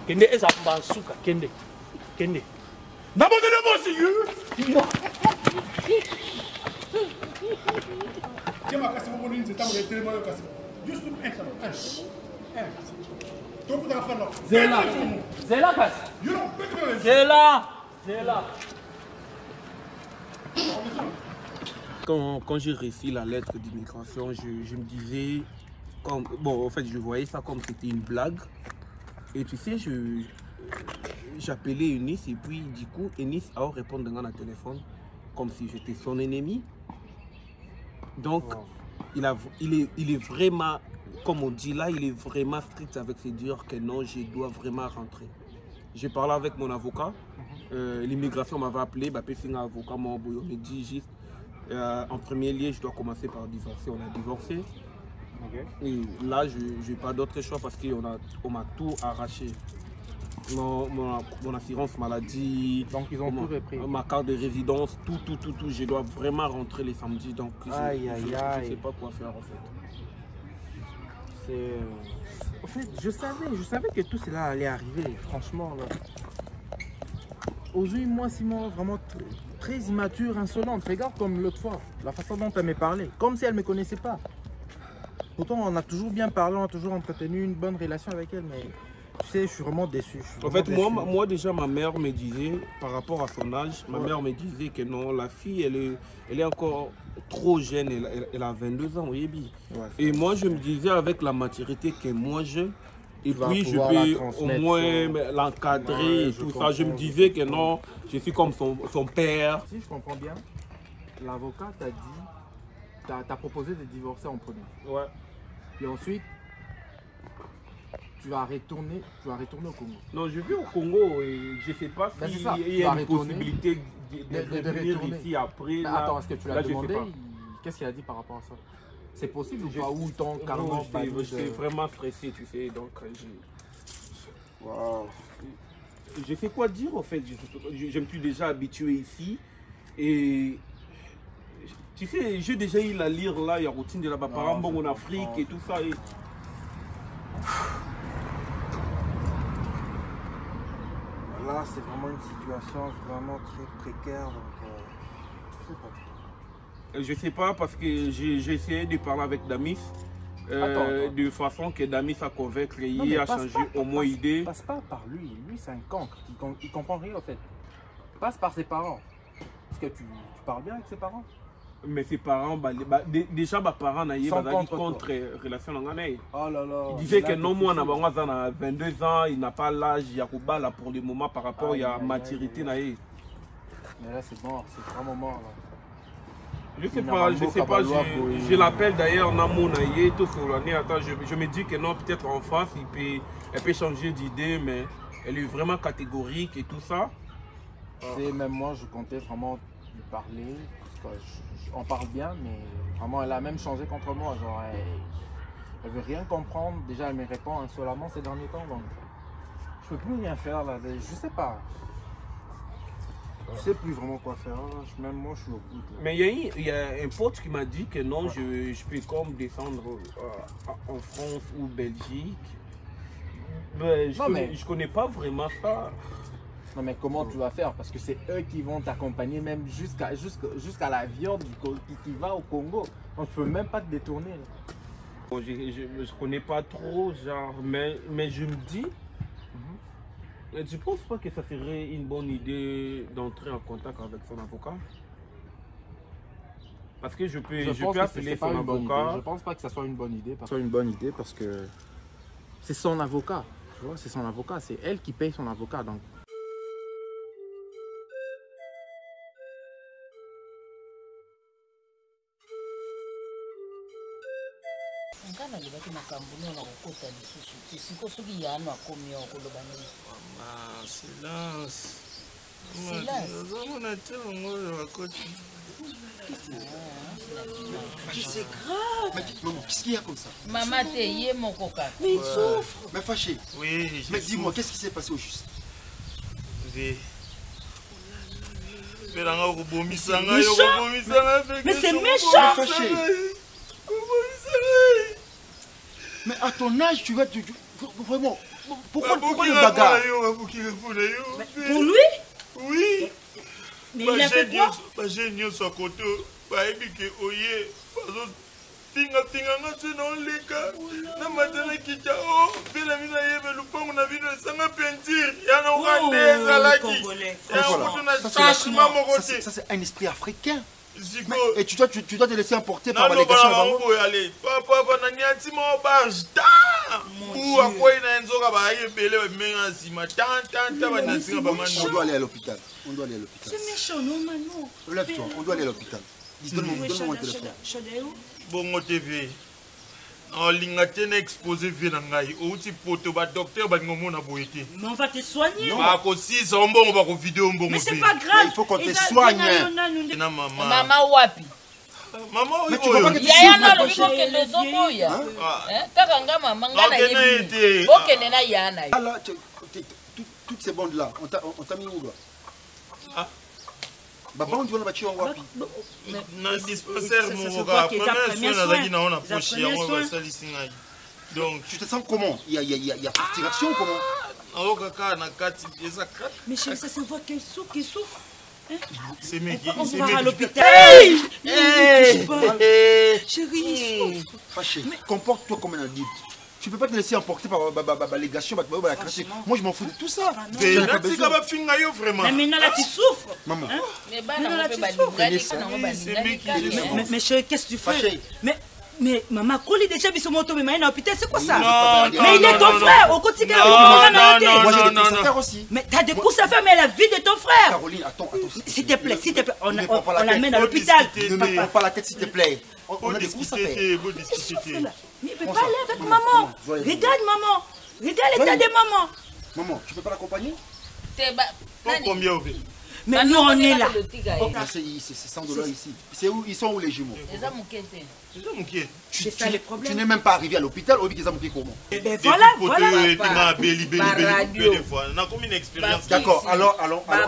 Kende eza mba suka kende. Kende. D'abord de le monsieur. Tiens ma casse mon ligne c'est ta mon téléphone casse. Juste un seul. Tout pour faire là. Zela. Zela casse. Zela. Zela. quand j'ai reçu la lettre d'immigration, je me disais, en fait, je voyais ça comme c'était une blague. Et tu sais, j'appelais Eunice et puis du coup, Eunice a répondu dans le téléphone comme si j'étais son ennemi. Donc, il est vraiment, comme on dit là, il est vraiment strict avec ses dires que non, je dois vraiment rentrer. J'ai parlé avec mon avocat. L'immigration m'avait appelé, un avocat m'a dit juste, en premier lieu, je dois commencer par divorcer. On a divorcé. Okay. Et là, je n'ai pas d'autre choix parce qu'on m'a tout arraché. Mon assurance maladie, donc ils ont tout repris. Ma carte de résidence, tout. Je dois vraiment rentrer les samedis. Donc je ne sais pas quoi faire en fait. En fait, je savais que tout cela allait arriver, franchement. Aujourd'hui, moi, Simon, vraiment très immature, insolente. Regarde comme l'autre fois, la façon dont elle m'a parlé, comme si elle ne me connaissait pas. Pourtant, on a toujours bien parlé, on a toujours entretenu une bonne relation avec elle, mais tu sais, je suis vraiment déçu. En fait, moi déjà, ma mère me disait, par rapport à son âge, ma mère me disait que non, la fille, elle est encore trop jeune, elle a 22 ans, oui. Et moi, je me disais, avec la maturité que moi j'ai, et puis je peux au moins l'encadrer et tout ça. Je me disais que non, je suis comme son père. Si je comprends bien, l'avocat t'a dit, t'as proposé de divorcer en premier. Ouais. Et ensuite, tu vas retourner au Congo. Non, je vais au Congo et je ne sais pas s'il y a une possibilité de revenir ici après. Là, attends, est-ce que tu l'as demandé? Qu'est-ce qu'il a dit par rapport à ça? C'est possible ou pas? Ou ton carrément? J'étais vraiment stressé, tu sais, donc je sais quoi dire en fait. Je me suis déjà habitué ici et tu sais, j'ai déjà eu la lire là, il y a routine de là-bas, par exemple en Afrique et tout ça. Et... Là, c'est vraiment une situation vraiment très précaire. Donc, je sais pas. Je sais pas parce que j'ai essayé de parler avec Damis. De façon que Damis a convaincre et a changé au moins idée. Passe pas par lui. Lui, c'est un cancre. Il comprend rien en fait. Passe par ses parents. Est-ce que tu parles bien avec ses parents? Mais ses parents, déjà mes parents n'avaient pas contre relation. Oh là là. Il disait que non, moi, on a 22 ans, il n'a pas l'âge, il y a là pour le moment par rapport à la maturité. Mais là, c'est mort, c'est vraiment mort. Là. Je sais pas, je l'appelle d'ailleurs Namo Naye, tout sur l'année. Attends, je me dis que non, peut-être en face, elle peut changer d'idée, mais elle est vraiment catégorique et tout ça. C'est même moi, je comptais vraiment lui parler. On parle bien, mais vraiment, elle a même changé contre moi. Genre, elle veut rien comprendre. Déjà, elle me répond insolemment ces derniers temps. Donc, je peux plus rien faire là. Je sais pas. Je sais plus vraiment quoi faire. Même moi, je suis au bout. Mais il y a un pote qui m'a dit que non, je peux comme descendre en France ou Belgique. Mais je connais pas vraiment ça. Non mais comment tu vas faire? Parce que c'est eux qui vont t'accompagner même jusqu'à l'avion qui va au Congo. Donc tu peux même pas te détourner. Bon, je connais pas trop, genre, mais je me dis, tu penses pas que ça serait une bonne idée d'entrer en contact avec son avocat? Parce que je peux appeler son avocat. Je pense pas que ça soit une bonne idée. Parce que c'est son avocat. Tu vois, c'est son avocat. C'est elle qui paye son avocat. Donc. Ngana libaki makambo na kokota lisusu te siko soki yano akomi okoloba nini silence ozomona te bango oyo bakoti C'est grave. Mais maman, qu'est-ce qu'il y a comme ça? Maman, t'es yé mon coca. Mais il souffre. Mais fâché. Oui, mais dis-moi, qu'est-ce qui s'est passé au juste? Mais c'est méchant. Mais à ton âge, tu vas... Vraiment... Pourquoi le bagarre? Pour lui? Oui. Mais il a fait quoi? Ça c'est un esprit africain. Et tu dois te laisser emporter par Non, les gars. non, allez. Papa, nanyati mo basta. Ou à quoi il a un zoga ba yebele menga sima tant ba nasinga ba man. On doit aller à l'hôpital. On doit aller à l'hôpital. C'est méchant, non, Mano. Lève-toi, on doit aller à l'hôpital. Donne-moi mon téléphone. Bongo TV. En ligne tena exposé vient ngai. Ou ti poto ba docteur ba ngomo na boyete. Mais on va te soigner. Ba ko 6 on bon ba ko vidéo mbongo. Mais c'est pas grave. Il faut qu'on te soigne. Na maman. Mama wapi? Maman, mais tu vois pas que tu yaya na souffres, lobi bokende ozoboya. Kaka nga mama nga na yebi. Bokende na yaya na yo. Alors, toutes ces bandes là, on t'a mis où là? Baba on doit la battre en wapi. Na dispensaire mon gars, premier soin nazaki na ona pochi on va salisi ngai. Donc tu te sens comment? Il y a fracturation ou comment? Oh kaka na kati eza krat. Mais chérie, ça se voit qu'elle souffre. C'est mec, on part à l'hôpital. Chérie, fâché. Comporte-toi comme un adulte. Tu peux pas te laisser emporter par les gâchons, moi je m'en fous de tout ça. Mais maintenant là tu souffres. Maman. Mais chérie, qu'est-ce que tu fais? Mais maman, quand il est déjà vu sur moto, mais maintenant l'hôpital, c'est quoi ça? Mais il est ton frère, au quotidien. Moi j'ai des courses à faire aussi. Mais t'as des courses à faire, mais la vie de ton frère. Caroline, attends. S'il te plaît, on l'amène à l'hôpital. Ne me prends pas la tête, s'il te plaît. On a des courses à faire. Mais il peut pas aller avec maman. Regarde maman. Regarde l'état de maman. Maman, tu peux pas l'accompagner? Combien au fait? Mais nous on est là. C'est 100 $ ici. Ils sont où les jumeaux? C'est ça le problème. Tu n'es même pas arrivé à l'hôpital, au comment? Ben voilà. D'accord, alors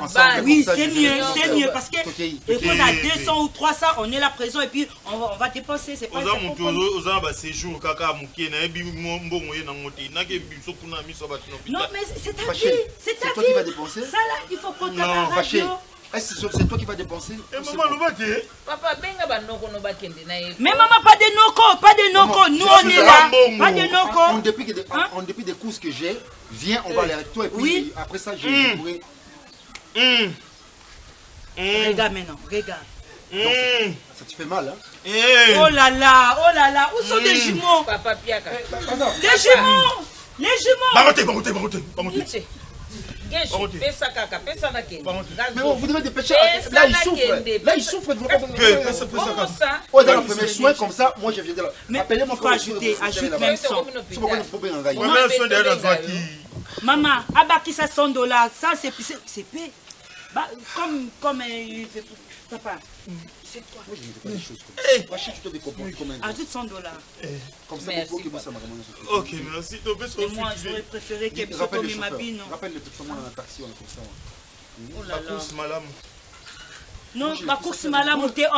ensemble. Oui, c'est mieux parce que écoute à 200 ou 300, on est la prison et puis on va dépenser, c'est pas ça. Non mais c'est ta vie, c'est ta vie. C'est toi qui vas dépenser? Ça là, il faut qu'on tape la radio. Est-ce que c'est toi qui vas dépenser? Papa, benga banoko no bakende na ye. Mais maman, pas de noko, nous on est là. Pas de noko. En dépit des courses que j'ai, viens, on va aller avec toi et puis après ça, je pourrai. Regarde maintenant, regarde. Ça te fait mal, hein? Oh là là, où sont les jumeaux? Papa Piaka. Les jumeaux. Baroté. Mais bon, vous devez dépêcher. Là, il souffre. Oh, dans le premier soin, comme ça, moi je viens de là. Appelez-moi pour ajouter, ajoute même 100. C'est pourquoi le problème en gagne. Maman, abaki ça 100 $. Ça, c'est paix. Comme papa. C'est quoi? Moi, je ne fais pas des choses comme ça. Rachid, tu dois te comporter comme un. Ajoute 100 $. Comme ça, il faut que moi, ça m'a vraiment insulté. Ok, merci. Et moi, j'aurais préféré qu'elle soit comme ma bine. Rappelle le petit moment dans la taxi, on a fait ça. Oh là là. Course, madame. Non, ma course malam, on revient.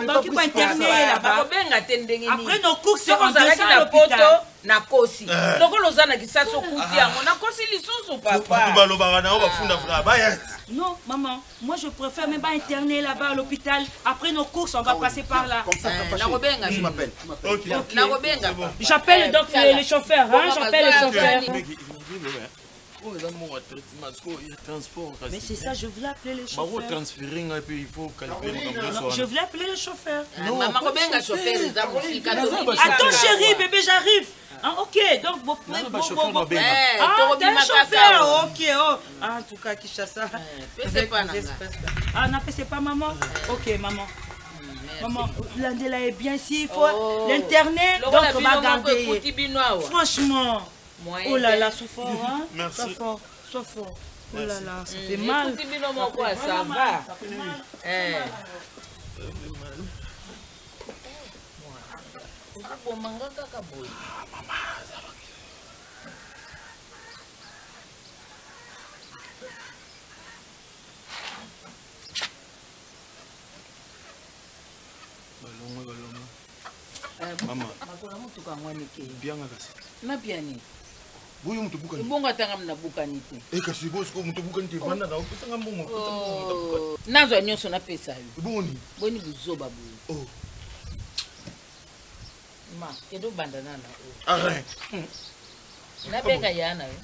Donc, interné là-bas. Après nos courses, on descend à l'hôpital. Nakosi. Donc, on a dit ça sur Koutia. On a consi les sous, papa. Non, maman, moi je préfère même pas interner là-bas à l'hôpital. Après nos courses, on va passer par là. Comme ça, tu m'appelles. J'appelle donc les chauffeurs. J'appelle les chauffeurs. Mais c'est ça, je voulais appeler les chauffeurs. Je voulais appeler les chauffeurs. Attends chérie, bébé, j'arrive. Ok, donc t'es un chauffeur. Ok, en tout cas, Kishasa. C'est pas maman. Ok, maman. Maman, l'Andela est bien ici, il faut l'interner, donc on va garder. Franchement. Oh là là, sois fort, hein? Merci. Sois fort. Oh là là, ça fait mal. Ça va. Maman. Nabiani. Boyo mutu bukani. Bonga tanga mna bukani te. Kasi boss ko mutu bukani te vanda na opesa mbongo. Nazo nyonso na pesa yo. Boni. Boni buzoba bu. Oh. Ma, kedo banda nana. Arrête. Na benga yana yo.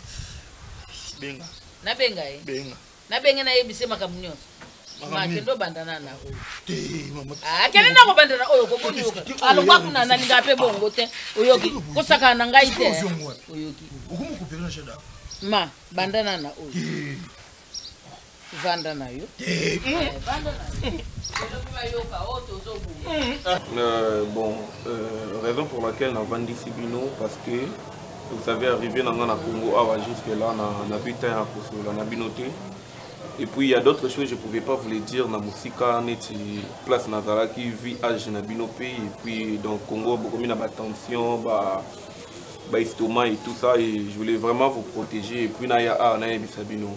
Benga. Na benga Benga. Na benga na yebise makamu nyonso. Makendo bandana na o. Kene na ko bandana oyo ko boni. Alo kwa kuna na linga pe bongo te. Oyoki ko saka na ngai te. Oyoki. Ukumu kupira sheda. Ma bandana na oyo. Vanda na yo. Bon, raison pour laquelle on vend ici Bino parce que vous savez arrivé dans le Congo jusque là on a vu un on a binoté. Et puis il y a d'autres choses je ne pouvais pas vous les dire dans la musique place Nazara qui vit à Genabinopé et puis dans le Congo beaucoup de tension estomac et tout ça et je voulais vraiment vous protéger et puis naya Bisabino.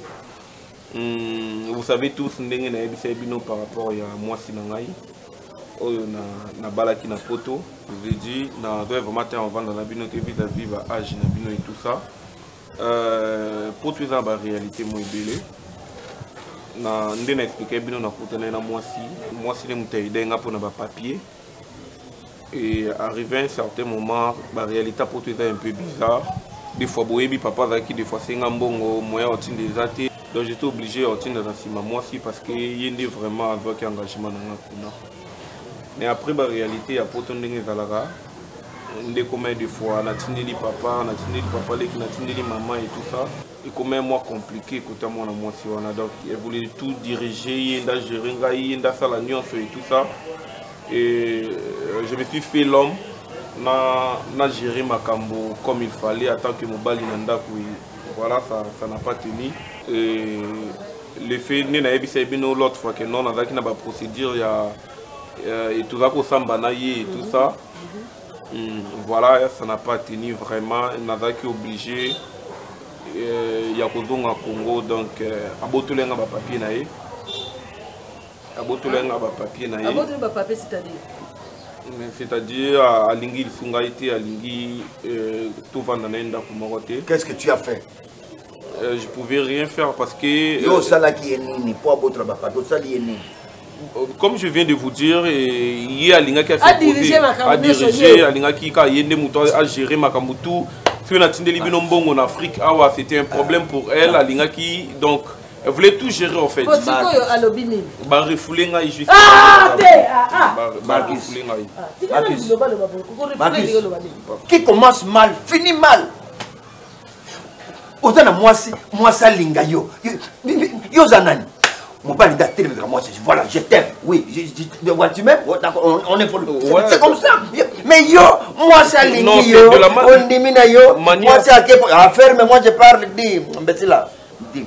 Vous savez tous Bisabino par rapport à moi Sinangai na balaki na photo je vous ai dit na vraiment on vend dans la binoté vis-à-vis à Genabino et tout ça pour tout ça la réalité moi belé na ndé na expliquer bino na kutana na moi si les mutaide nga pour na papier et arrivé à un certain moment la réalité pour tout ça un peu bizarre des fois boyebi papa zaki des fois c'est ngambongo moyen au tin des athées donc j'étais obligé au tin dans cima moi si parce que yende vraiment avec engagement na kuna mais après la réalité à poto ndenge zalara ndé combien de fois na tindeli papa leki na tindeli maman et tout ça et combien mois compliqué côté moi na moi si on a donc il voulait tout diriger yenda gérer ngai yenda faire la nuance et tout ça et je me suis fait l'homme na gérer ma cambo comme il fallait en tant que mobile nanda voilà ça n'a pas tenu et le fait na ebisa bino l'autre fois que non avec na ba procédure et tout ça pour sambanaye et tout ça voilà ça n'a pas tenu vraiment n'a qui obligé il y a Kozonga Congo donc abotolenga ba papier na ye abotolenga ba papier na ye abotolenga ba papier c'est-à-dire à lingi sungaité à lingi tout vendre nenda kumorote. Qu'est-ce que tu as fait? Je pouvais rien faire parce que yo sala qui est ni pour abotola ba papier sali ni. Comme je viens de vous dire, il y a Linga qui a fait à diriger, Linga qui a yende mouton à gérer Makamutu. Si on a tindé libino mbongo en Afrique, c'était un problème pour elle, Linga qui donc elle voulait tout gérer en fait. Qui commence mal, finit mal. Autant moi ça Linga yo zanani. Mon père il a moi voilà je t'aime oui tu m'aimes on est c'est comme ça mais yo moi ça lingi yo on dimina yo moi c'est affaire mais moi je parle dit mbeti là dit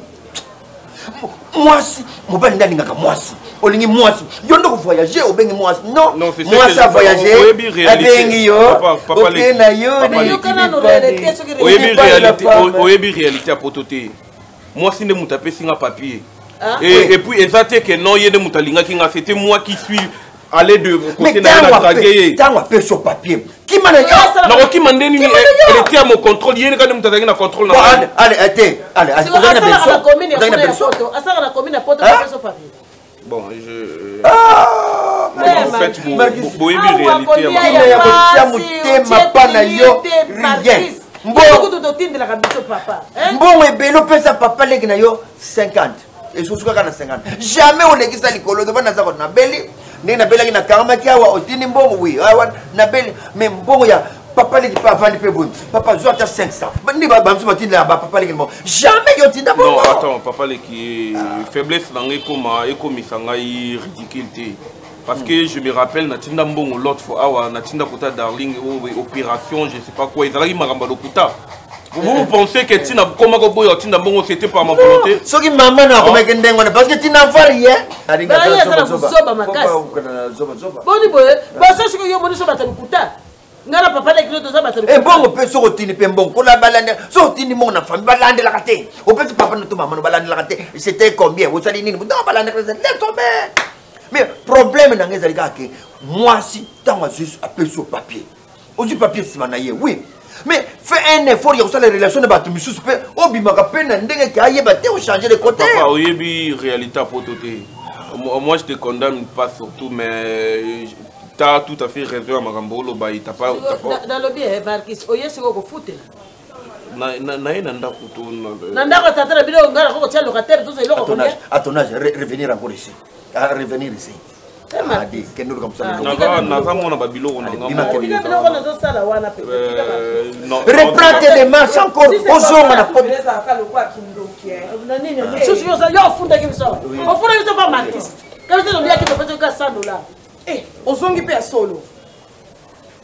moi si mon père il a moi si on lingi moi si yo ndo voyager au bengi moi non moi ça voyager bengi yo papa na yo oyebi réalité à pototé moi si ne mutape singa papier. Et puis exactement que non, il y a des moutalinga qui nga c'était moi qui suis allé de côté na draguer. Tant on sur papier. Qui m'a non qui m'a donné elle était à mon contrôle, il y a des moutalinga na contrôle. Allez, bon, je en fait vous réalité bon et belo pesa papa leki na yo 50 et surtout quand na 50 jamais on est qui ça likolo devant na zako na beli ndenge na beli na karama ki awa otini mbongo oui awa na beli mais mbongo ya papa leki pas vendre pe bon papa zo ata 500 ni ba bamsu batini la papa leki mbongo jamais yo tinda mbongo non attends papa leki faiblesse nangé comme sangai ridiculité. Parce que je me rappelle, Natinda Mbongo l'autre fois, Natinda Kota Darling, opération, je ne sais pas quoi, ils allaient m'arrêter Lokuta. Vous pensez que Tina, comment Tinda Mbongo c'était par ma volonté? Ce qui m'a amené à comment parce que Tina va rien. Bon, peut sortir les bon, pour la balade, sortir mon enfant, balade la raté. Au petit papa, notre maman, balade la raté. C'était combien? Vous savez, non, balade la raté. Mais problème dans les gars que moi si tant juste appel sur papier. Au papier c'est manaye oui. Mais fais un effort il y a aussi les relations de battu monsieur super obimaka peine ndenge ki aye baté au changer de côté. Papa oyebi réalité pototé. Moi je te condamne pas surtout mais tu as tout à fait raison à Marambolo ba il t'a pas dans le bien Marquis oye siko ko foot. Na nanda kuto. Nanda ko tatara bilo ngara ko tia locataire tout ça à ton âge revenir encore ici. à revenir ici. Reprends tes démarches encore aux hommes.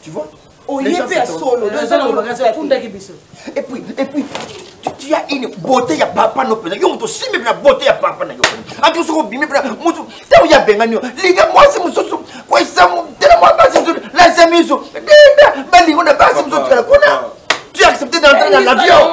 Tu vois? Et puis, tu as une beauté, ya papa no pena. Yo, tu sais même la beauté, ya papa na yo. En tout cas, bimé pena. Mutu, t'as où ya benganyo. Liga moi c'est musoso. Quoi ça mon, t'es la moi pas c'est musoso. La zamiso. Dinga, bali on a pas c'est musoso la kona. Tu as accepté d'entrer dans l'avion.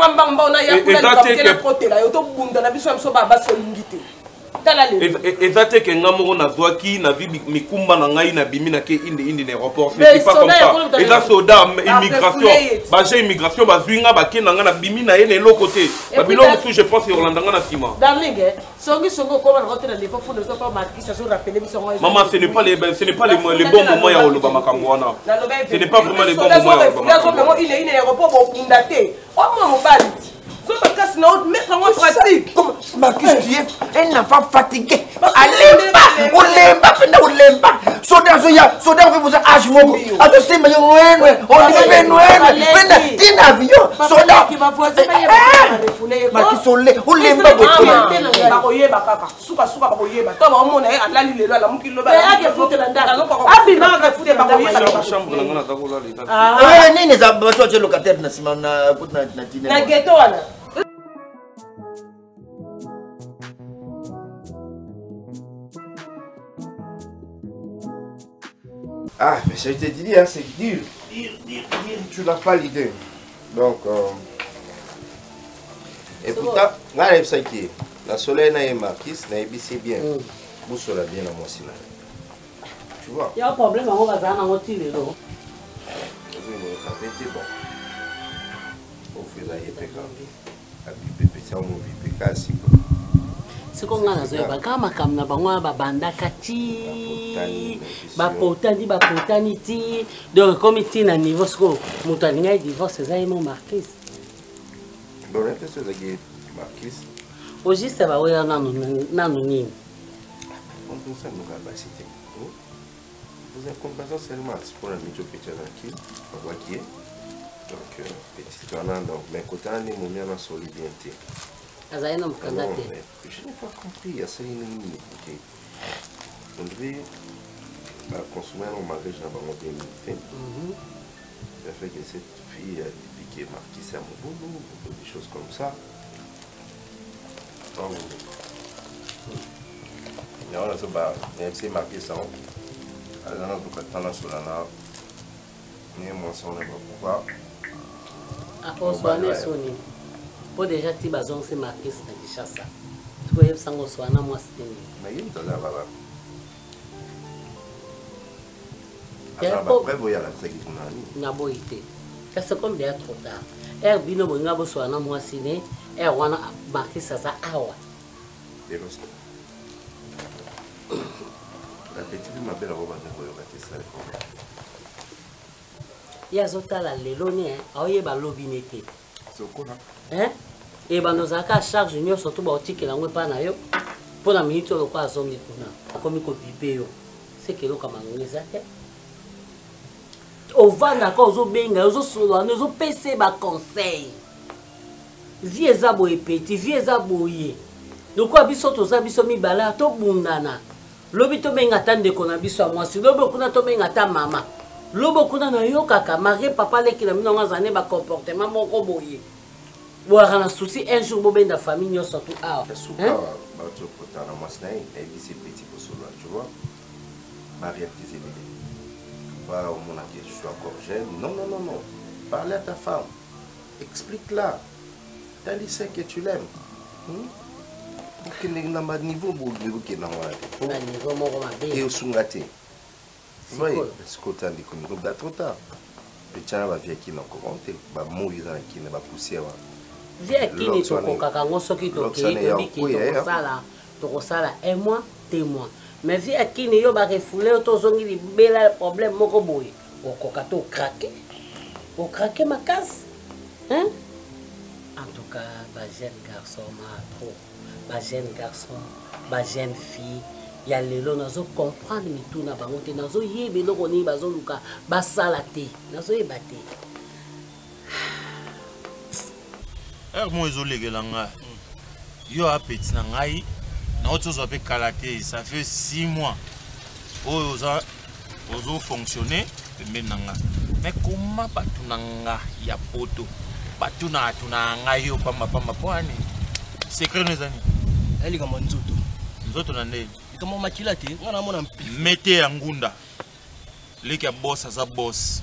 Ezate ke ngamoko nazwaki na vi mikumba na ngai na bimi na ke indi na aéroport c'est pas comme ça. Eza soda immigration baje immigration bazwinga bake na nga na bimi na yene lo côté babilo musu je pense Orlando nga na sima. Darling, songo ko na hôtel les fois ne sont pas marqués ça se rappeler biso. Maman, ce n'est pas les bons moments ya oloba makambo wana. Ce n'est pas vraiment les bons moments ya oloba. Il est aéroport pour kundaté. Oh mon bali. Marcus, tu es un enfant fatigué. Allez, on l'aime pas. Soda, on veut vous âge mon. Attention, mais on est un avion. Soda, Marcus, on l'aime pas beaucoup. Ah, mais je te dis, hein, c'est dur. Tu n'as pas l'idée. Donc, et pourtant, là, c'est qui la soleil n'a marqué, n'a ébissé bien. Vous serez bien à moi, sinon. Tu vois? Il y a un problème, on va faire un outil, non? C'est bon. Au fait, là, il est pécan. C'est qu'on a la kama kamna bangwa babanda kati bapotani ti donc comme il na niveau sko mutalinga divorce ça mon marquis bon l'impression de que marquis au juste ba oya nanu nini on peut ça nous va citer vous avez compréhension seulement pour un milieu petit tranquille on voit qui est donc petit tournant donc mais côté on est moyen la solidité. Je n'ai pas compris, il y a ça une minute. On devait consommer un mariage dans le monde. Ça fait que cette fille a piqué Marquis à mon boulot, des choses comme ça. Donc, il y a un peu de Marquis ça. Alors, on peut pas attendre sur la nave. Mais moi, ça, on ne va pas pouvoir. Ah, on se voit Sony. Pour déjà ti bazon c'est marqué na Kinshasa. Tu peux sango swana moi c'était. Mais il t'a là-bas. Après voyez la tête qui n'a na boité. C'est comme déjà trop tard. Er bino bonga bo swana moi ciné, er wana marqué ça awa. La petite ma belle robe de koyoka ça. Ya zotala lelo ni aoye ba lobinete. Sokona. Hein? Et ben nous avons à charge nous surtout bautique que l'on pas na yo pour la minute le quoi zongi kuna comme ko bibé yo c'est que lo kama ngeza te au vanda ko zo benga zo solo zo pc ba conseil vie za boye petit vie za boye donc quoi biso to za biso mi bala to bundana lobi to benga tande ko na biso moi si lobi kuna to benga ta mama lobo kuna na yo kaka mari papa le ki na minonga zane ba comportement moko boye. Bon, on a un souci un jour pour la famille nous surtout ah. C'est super. Bah tu peux t'en ramasser et puis c'est petit pour cela, tu vois. Marie qui s'est dit. Pas au moment que je suis encore jeune. Non. Parle à ta femme. Explique-la. T'as dit c'est que tu l'aimes. Pour que les gens niveau pour que non voilà. Niveau mon et au sungate. Oui, parce que t'as dit qu'on est trop tard. Le chien va venir qui n'a pas commenté. Bah mourir dans qui n'a pas poussé. Viens qui n'est pas coca ngoso qui to qui to sala un mois témoin mais viens qui n'est yo ba refoulé to zongi li bela problème moko boy o coca to craquer ma casse hein en tout cas ba jeune garçon ma trop ba jeune garçon ba jeune fille ya lelo nazo comprendre mituna bango te nazo yeba eloko nini bazoluka basala te nazo yeba te mo ezolegela nga yo apeti na ngai naoti ozwa mpe kala te ça fait 6 mois oyo ozo fonctionner pembeni na nga mais koma bato na nga ya poto bato na ngai yo pamba po ani secret no ezani elikambo nzoto na ndeni likambo makila te nga namona mpi mete ya ngunda leki ya boss aza boss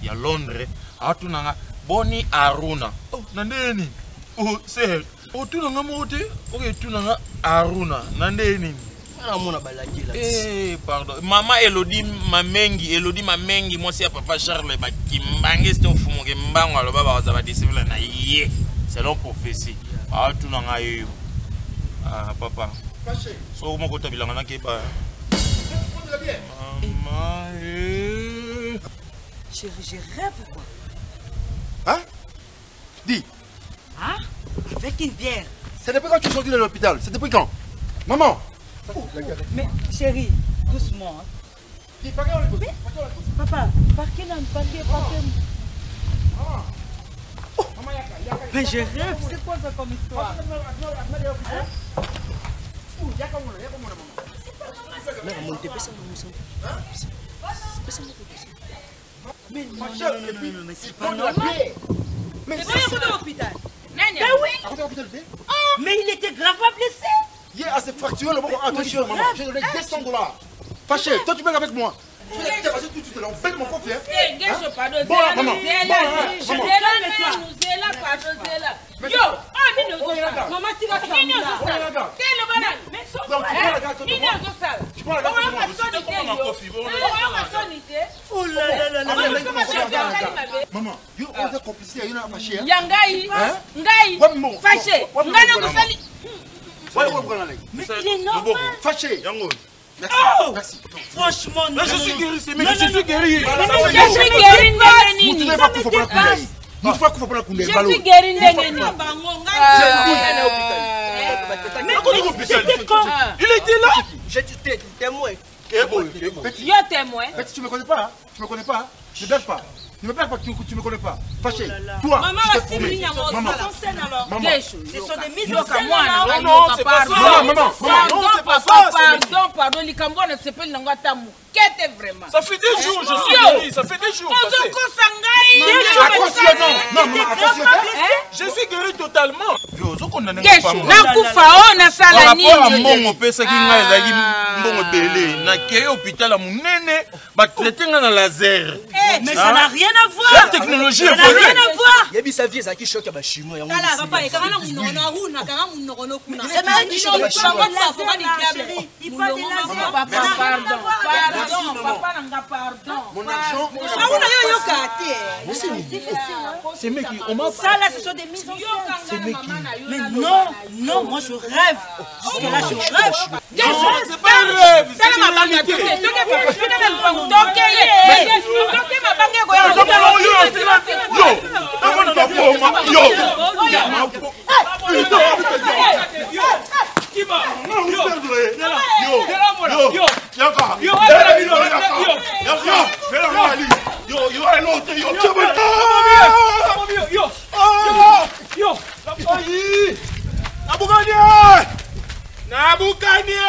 ya Londres atuna nga boni Aruna na ndeni sir otuna nga mote tuna nga Aruna na ndeni namona balangela pardon mama Elodie Mamengi moi c'est papa Charles bakimbange c'était ofumuke mbango aloba baza ba disciple na ye selon prophétie atuna nga yo papa so mo kota bilanga na keba Chérie, je rêve ou quoi? Hein? Dis. Hein? Avec une bière. C'est depuis quand tu es sorti de l'hôpital? C'est depuis quand? Maman! Mais chérie, doucement. Hein? Dis, par quel on l'écoute? Papa, par quel on Mais je rêve, c'est quoi ça comme histoire? Mais non, c'est pas normal. Mais c'est à l'hôpital. Mais oui. Mais il était gravement blessé. Hier, à cette fracture, le moment attention, maman. J'ai donné 200 $. Fâché, toi tu m'aides avec moi. Je vais te passer tout de suite là. On fait mon confiance. Bon, maman. Yo, maman, tu vas faire ça. Quel est le mais sauf maman, yo on a complicité, il y a fâché. Ngai, fâché. Mais il est normal. Fâché. Merci. Franchement, non. Je suis guéri, c'est mec, je suis guéri. Je suis guéri, Nani. Je suis guéri, il était là. J'étais témoin. Yo témoin. Tu me connais pas? Tu me connais pas? Ne blague pas. Ne me blague pas, tu me connais pas. Fâché. Toi, maman, je te promets. Maman, ce sont des mises en scène. Non, c'est pas ça. Maman, non, c'est pas ça. Pardon, Likambo ne s'est pas l'angatamu. Qu'est-ce vraiment? Ça fait des jours, je suis guéri. Ça fait des jours. Je suis guéri totalement. Mais ça n'a rien à voir. La technologie ça n'a rien à voir. Il y a sa vie, ça qui choque à chinois. Mon argent. C'est mec, on m'a ça là, ce sont des mises en scène. C'est mec. Mais non, moi je rêve. Jusque là je rêve. Non, c'est pas un rêve, c'est la réalité. Nabukanye!